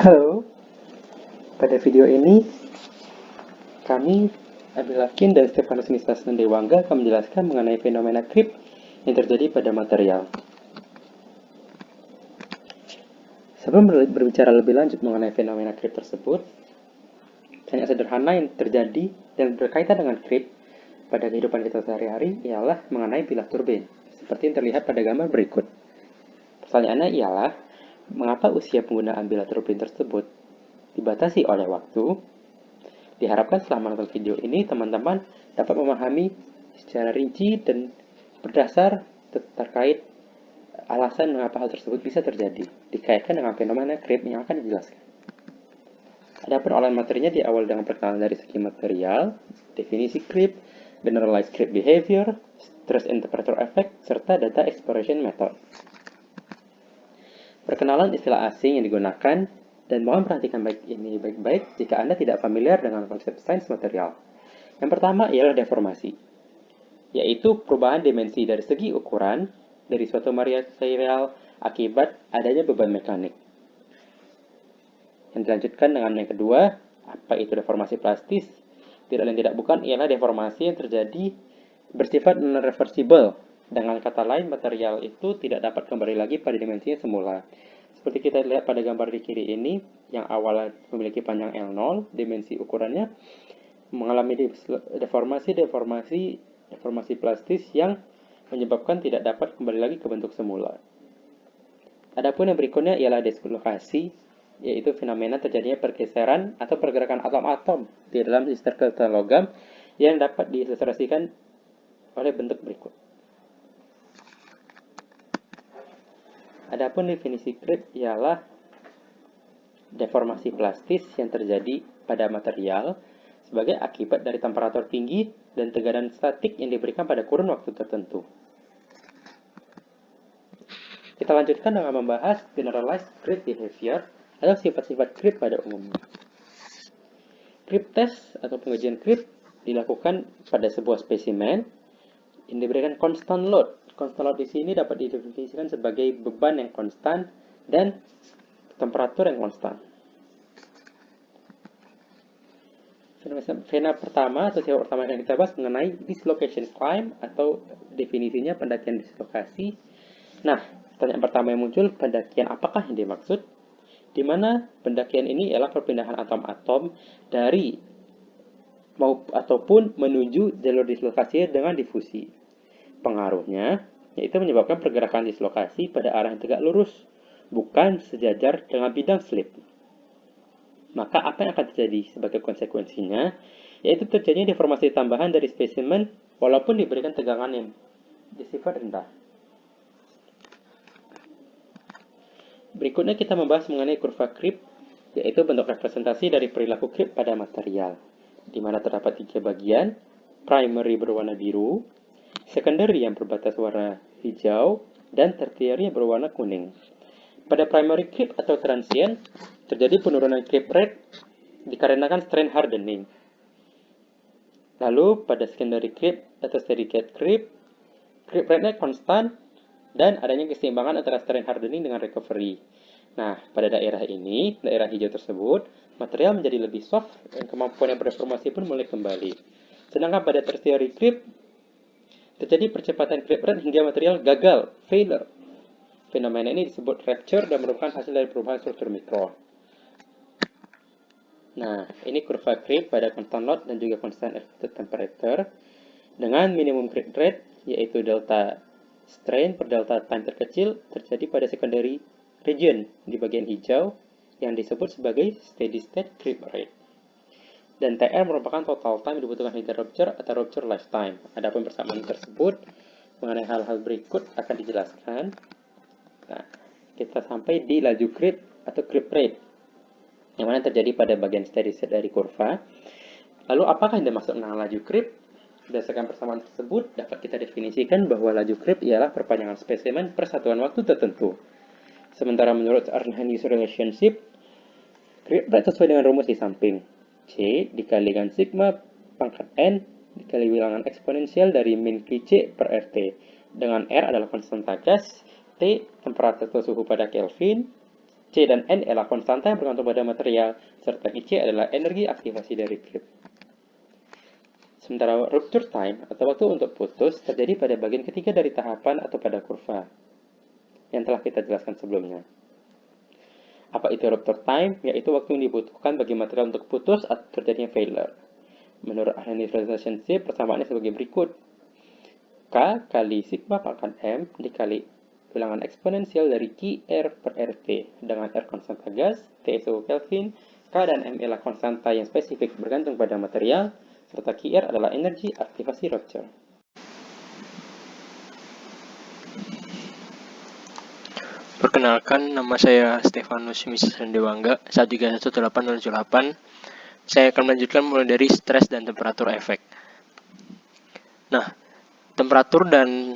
Halo, pada video ini kami Abil Hakim dan Stefanus Nistas Dewangga akan menjelaskan mengenai fenomena creep yang terjadi pada material. Sebelum berbicara lebih lanjut mengenai fenomena creep tersebut, tanya sederhana yang terjadi dan berkaitan dengan creep pada kehidupan kita sehari-hari ialah mengenai bilah turbin, seperti yang terlihat pada gambar berikut. Pertanyaannya ialah, mengapa usia penggunaan bilah turbin tersebut dibatasi oleh waktu? Diharapkan setelah menonton video ini, teman-teman dapat memahami secara rinci dan berdasar terkait alasan mengapa hal tersebut bisa terjadi, dikaitkan dengan fenomena creep yang akan dijelaskan. Adapun olahan materinya di awal dengan perkenalan dari segi material, definisi creep, generalized creep behavior, stress and temperature effect, serta data exploration method. Perkenalan istilah asing yang digunakan, dan mohon perhatikan ini baik-baik jika Anda tidak familiar dengan konsep sains material. Yang pertama ialah deformasi, yaitu perubahan dimensi dari segi ukuran dari suatu material akibat adanya beban mekanik. Yang dilanjutkan dengan yang kedua, apa itu deformasi plastis? Tidak lain tidak bukan ialah deformasi yang terjadi bersifat non-reversible. Dengan kata lain, material itu tidak dapat kembali lagi pada dimensinya semula. Seperti kita lihat pada gambar di kiri ini, yang awalnya memiliki panjang L0, dimensi ukurannya mengalami deformasi plastis yang menyebabkan tidak dapat kembali lagi ke bentuk semula. Adapun yang berikutnya ialah dislokasi, yaitu fenomena terjadinya pergeseran atau pergerakan atom-atom di dalam sistem kristal logam yang dapat diilustrasikan oleh bentuk berikut. Adapun definisi creep ialah deformasi plastis yang terjadi pada material sebagai akibat dari temperatur tinggi dan tekanan statik yang diberikan pada kurun waktu tertentu. Kita lanjutkan dengan membahas generalized creep behavior atau sifat-sifat creep pada umumnya. Creep test atau pengujian creep dilakukan pada sebuah spesimen yang diberikan constant load. Constant load di sini dapat didefinisikan sebagai beban yang konstan dan temperatur yang konstan. Fenomena pertama atau sifat pertama yang kita bahas mengenai dislocation climb atau definisinya pendakian dislokasi. Nah, pertanyaan pertama yang muncul, pendakian apakah yang dimaksud? Di mana pendakian ini ialah perpindahan atom-atom dari ataupun menuju jalur dislokasi dengan difusi. Pengaruhnya yaitu menyebabkan pergerakan dislokasi pada arah yang tegak lurus, bukan sejajar dengan bidang slip. Maka apa yang akan terjadi sebagai konsekuensinya, yaitu terjadinya deformasi tambahan dari spesimen walaupun diberikan tegangan yang bersifat rendah. Berikutnya kita membahas mengenai kurva creep, yaitu bentuk representasi dari perilaku creep pada material, di mana terdapat 3 bagian, primary berwarna biru, secondary yang berbatas warna hijau, dan tertiary yang berwarna kuning. Pada primary creep atau transient, terjadi penurunan creep rate dikarenakan strain hardening. Lalu pada secondary creep atau steady state creep rate-nya konstan dan adanya keseimbangan antara strain hardening dengan recovery. Nah, pada daerah ini, daerah hijau tersebut, material menjadi lebih soft dan kemampuan yang bereformasi pun mulai kembali. Sedangkan pada tertiary creep, terjadi percepatan creep rate hingga material gagal, failure. Fenomena ini disebut rupture dan merupakan hasil dari perubahan struktur mikro. Nah, ini kurva creep pada constant load dan juga constant effective temperature dengan minimum creep rate, yaitu delta strain per delta time terkecil, terjadi pada secondary region di bagian hijau yang disebut sebagai steady state creep rate. Dan TR merupakan total time dibutuhkan hingga rupture atau rupture lifetime. Adapun persamaan tersebut mengenai hal-hal berikut akan dijelaskan. Nah, kita sampai di laju creep atau creep rate, yang mana terjadi pada bagian steady state dari kurva. Lalu apakah yang dimaksud dengan laju creep? Berdasarkan persamaan tersebut, dapat kita definisikan bahwa laju creep ialah perpanjangan spesimen per satuan waktu tertentu. Sementara menurut Arrhenius relationship, creep rate sesuai dengan rumus di samping. C dikalikan sigma pangkat N dikali bilangan eksponensial dari min Qc per RT. Dengan R adalah konstanta gas, T temperatur atau suhu pada Kelvin, C dan N adalah konstanta yang bergantung pada material, serta IC adalah energi aktivasi dari grip. Sementara rupture time atau waktu untuk putus terjadi pada bagian ketiga dari tahapan atau pada kurva yang telah kita jelaskan sebelumnya. Apa itu rupture time? Yaitu waktu yang dibutuhkan bagi material untuk putus atau terjadinya failure. Menurut Arrhenius relationship, persamaannya sebagai berikut. K kali sigma pangkat M dikali bilangan eksponensial dari QR per RT dengan R konstanta gas, T suhu Kelvin, K dan M adalah konstanta yang spesifik bergantung pada material, serta QR adalah energi aktivasi rupture. Perkenalkan, nama saya Stefanus Misandewangga, 1318078. Saya akan melanjutkan mulai dari stres dan temperatur efek. Nah, temperatur dan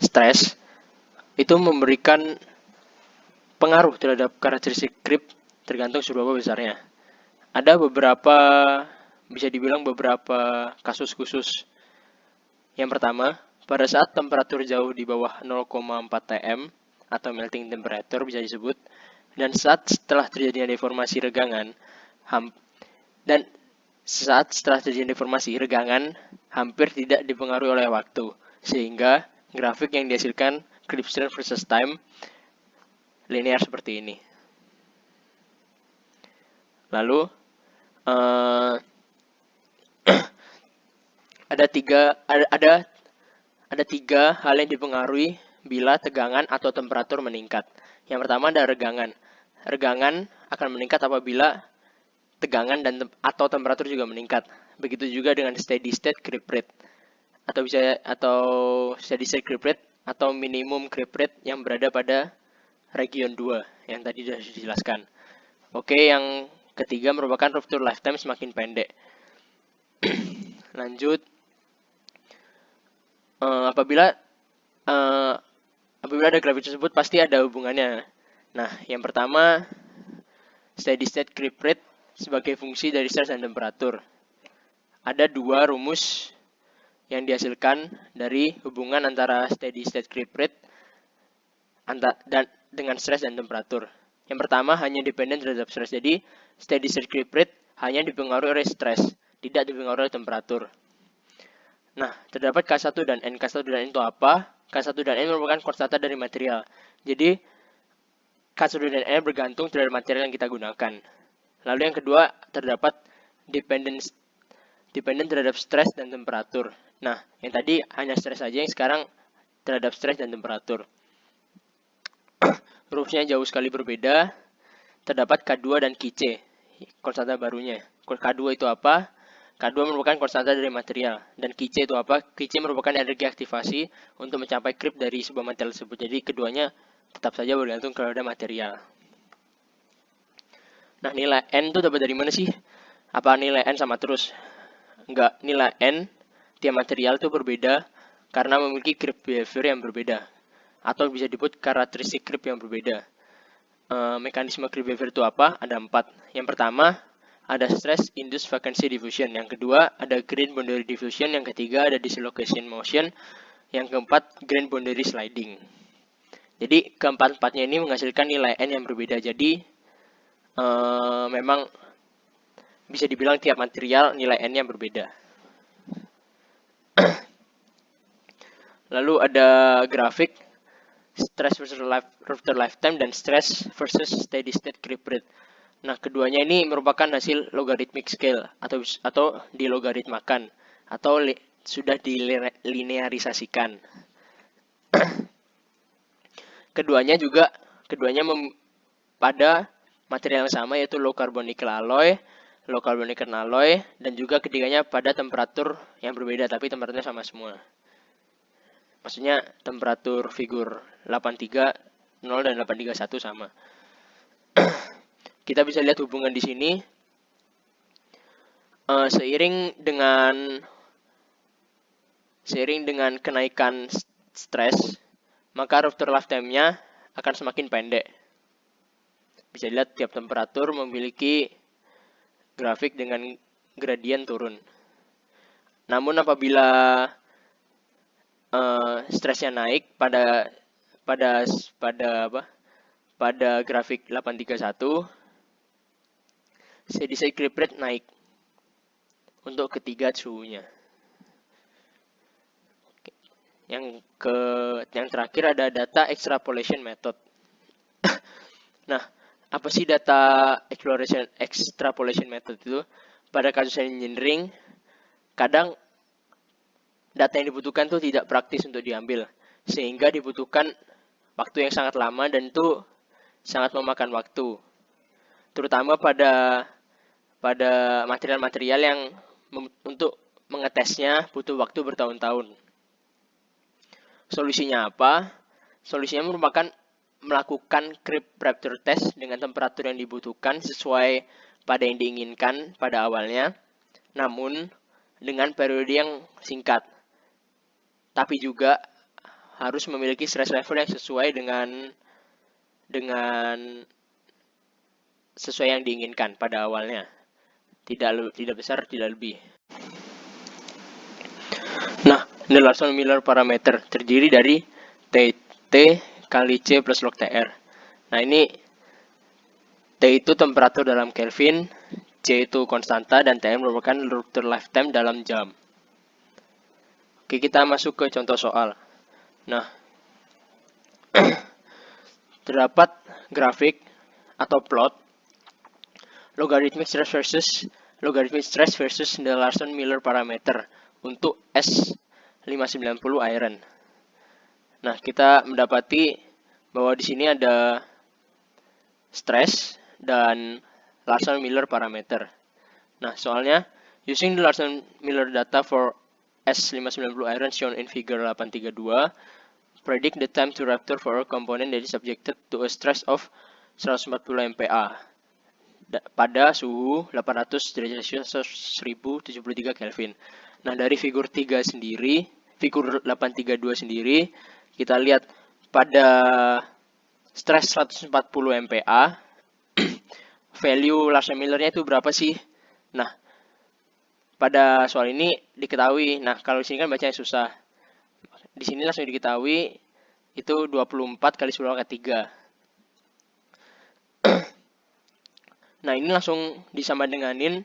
stres itu memberikan pengaruh terhadap karakteristik grip tergantung seberapa besarnya. Ada beberapa, bisa dibilang beberapa kasus khusus. Yang pertama, pada saat temperatur jauh di bawah 0,4 TM atau melting temperature bisa disebut, dan saat setelah terjadinya deformasi regangan, hampir tidak dipengaruhi oleh waktu, sehingga grafik yang dihasilkan grip strength versus time linear seperti ini. Lalu ada tiga hal yang dipengaruhi bila tegangan atau temperatur meningkat. Yang pertama ada regangan. Regangan akan meningkat apabila tegangan atau temperatur juga meningkat. Begitu juga dengan steady state grip rate atau steady state grip rate atau minimum grip rate yang berada pada region 2 yang tadi sudah dijelaskan. Oke, yang ketiga merupakan rupture lifetime semakin pendek. Lanjut, apabila ada grafik tersebut pasti ada hubungannya. Nah, yang pertama steady state grip rate sebagai fungsi dari stres dan temperatur. Ada dua rumus yang dihasilkan dari hubungan antara steady state grip rate dengan stres dan temperatur. Yang pertama hanya dependen terhadap stres. Jadi steady state grip rate hanya dipengaruhi oleh stres, tidak dipengaruhi oleh temperatur. Nah, terdapat K1 dan N. K1 dan N itu apa? K1 dan N merupakan konstanta dari material. Jadi K1 dan N bergantung terhadap material yang kita gunakan. Lalu yang kedua terdapat dependen terhadap stres dan temperatur. Nah, yang tadi hanya stres saja, yang sekarang terhadap stres dan temperatur. Rumusnya jauh sekali berbeda. Terdapat K2 dan QC, konstanta barunya. K2 itu apa? K2 merupakan konstanta dari material. Dan QC itu apa? QC merupakan energi aktivasi untuk mencapai grip dari sebuah material tersebut. Jadi keduanya tetap saja bergantung kepada material. Nah, nilai N itu dapat dari mana sih? Apa nilai N sama terus? Enggak, nilai N tiap material itu berbeda karena memiliki grip behavior yang berbeda. Atau bisa disebut karakteristik grip yang berbeda. Mekanisme grip behavior itu apa? Ada 4. Yang pertama, ada stress induced vacancy diffusion. Yang kedua, ada grain boundary diffusion. Yang ketiga, ada dislocation motion. Yang keempat, grain boundary sliding. Jadi, keempat-empatnya ini menghasilkan nilai N yang berbeda. Jadi, memang bisa dibilang tiap material nilai N yang berbeda. Lalu ada grafik stress versus rupture lifetime dan stress versus steady state grip rate. Nah, keduanya ini merupakan hasil logarithmic scale atau dilogaritmakan atau sudah dilinearisasikan. Keduanya pada material yang sama, yaitu low carbon nickel alloy, dan juga ketiganya pada temperatur yang berbeda, tapi temperaturnya sama semua. Maksudnya temperatur figur 830 dan 831 sama. Kita bisa lihat hubungan di sini. Seiring dengan kenaikan stres, maka rupture lifetime-nya akan semakin pendek. Bisa dilihat tiap temperatur memiliki grafik dengan gradien turun. Namun apabila stresnya naik pada pada grafik 831, steady state creep rate naik untuk ketiga suhunya. Yang terakhir ada data extrapolation method. Nah, apa sih data extrapolation method itu? Pada kasus engineering, kadang data yang dibutuhkan itu tidak praktis untuk diambil, sehingga dibutuhkan waktu yang sangat lama dan itu sangat memakan waktu. Terutama pada material-material yang untuk mengetesnya butuh waktu bertahun-tahun. Solusinya apa? Solusinya merupakan melakukan creep raptor test dengan temperatur yang dibutuhkan sesuai pada yang diinginkan pada awalnya, namun dengan periode yang singkat. Tapi juga harus memiliki stress level yang sesuai dengan sesuai yang diinginkan pada awalnya. Tidak besar, tidak lebih. Nah, ini Larson-Miller parameter terdiri dari T kali C plus log TR. Nah, ini T itu temperatur dalam Kelvin, C itu konstanta, dan TR merupakan rupture lifetime dalam jam. Oke, kita masuk ke contoh soal. Nah, terdapat grafik atau plot logarithmic stress versus the Larson-Miller parameter untuk S590 iron. Nah, kita mendapati bahwa di sini ada stress dan Larson-Miller parameter. Nah, soalnya using the Larson-Miller data for S590 iron shown in figure 832, predict the time to rupture for a component that is subjected to a stress of 140 MPa pada suhu 800 derajat Celcius 1073 Kelvin. Nah, dari figur 832 sendiri, kita lihat pada stress 140 MPa, value Larson-Miller-nya itu berapa sih? Nah, pada soal ini diketahui. Nah, kalau di sini kan bacanya susah. Di sini langsung diketahui itu 24 kali 10 ke 3. Nah, ini langsung disamadenganin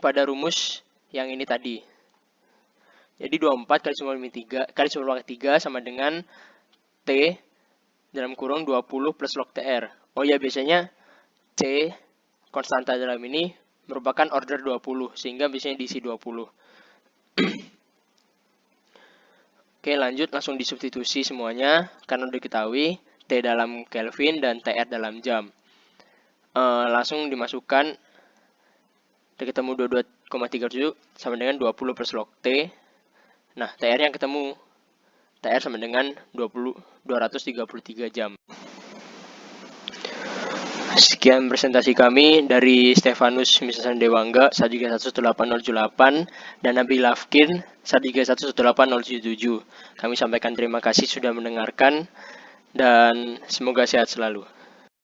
pada rumus yang ini tadi. Jadi 24 kali 10 ke 3 sama dengan T dalam kurung 20 plus log TR. Oh ya, biasanya C konstanta dalam ini merupakan order 20, sehingga biasanya diisi 20. Oke, lanjut langsung disubstitusi semuanya karena udah diketahui T dalam Kelvin dan TR dalam jam. Langsung dimasukkan, kita ketemu 22,37 sama dengan 20 plus log T. Nah, TR yang ketemu, TR sama dengan 233 jam. Sekian presentasi kami dari Stefanus Misasan Dewangga 1318078 dan Nabil Lafkin 1311807. Kami sampaikan terima kasih sudah mendengarkan dan semoga sehat selalu.